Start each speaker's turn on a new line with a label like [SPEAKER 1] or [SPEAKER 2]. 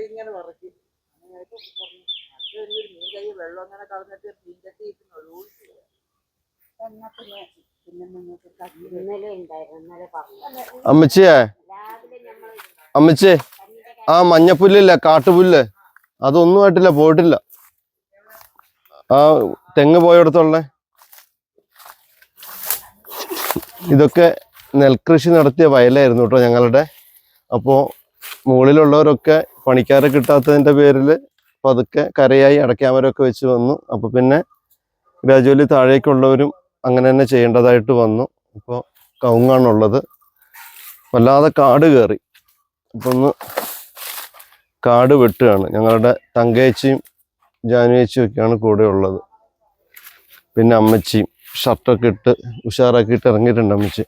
[SPEAKER 1] ഇങ്ങനെ പറക്കി മീൻ കൈ വെള്ളം അങ്ങനെ കളഞ്ഞിട്ട് മീൻ കെട്ടി ഇട്ടുള്ളൂ.
[SPEAKER 2] അമ്മച്ചിയെ അമ്മച്ചി ആ മഞ്ഞപ്പുല്ലില്ല കാട്ടുപുല്ല് അതൊന്നും ആയിട്ടില്ല, പോയിട്ടില്ല. ആ തെങ്ങ് പോയടത്തുള്ള ഇതൊക്കെ നെൽകൃഷി നടത്തിയ വയലായിരുന്നു കേട്ടോ ഞങ്ങളുടെ. അപ്പോൾ മുകളിലുള്ളവരൊക്കെ പണിക്കാരെ കിട്ടാത്തതിൻ്റെ പേരിൽ പതുക്കെ കരയായി അടയ്ക്കാമരമൊക്കെ വെച്ച് വന്നു. അപ്പോൾ പിന്നെ ഗ്രാജുവലി താഴേക്കുള്ളവരും അങ്ങനെ തന്നെ ചെയ്യേണ്ടതായിട്ട് വന്നു. ഇപ്പോൾ കവുങ്ങാണുള്ളത്. വല്ലാതെ കാട് കയറി. അപ്പോൾ ഒന്ന് കാട് വെട്ടുകയാണ്. ഞങ്ങളുടെ തങ്കേച്ചിയും ജാനുവേച്ചിയും ഒക്കെയാണ് കൂടെ ഉള്ളത്. പിന്നെ അമ്മച്ചിയും ഷർട്ടൊക്കെ ഇട്ട് ഉഷാറാക്കിയിട്ട് ഇറങ്ങിയിട്ടുണ്ട് അമ്മച്ചി.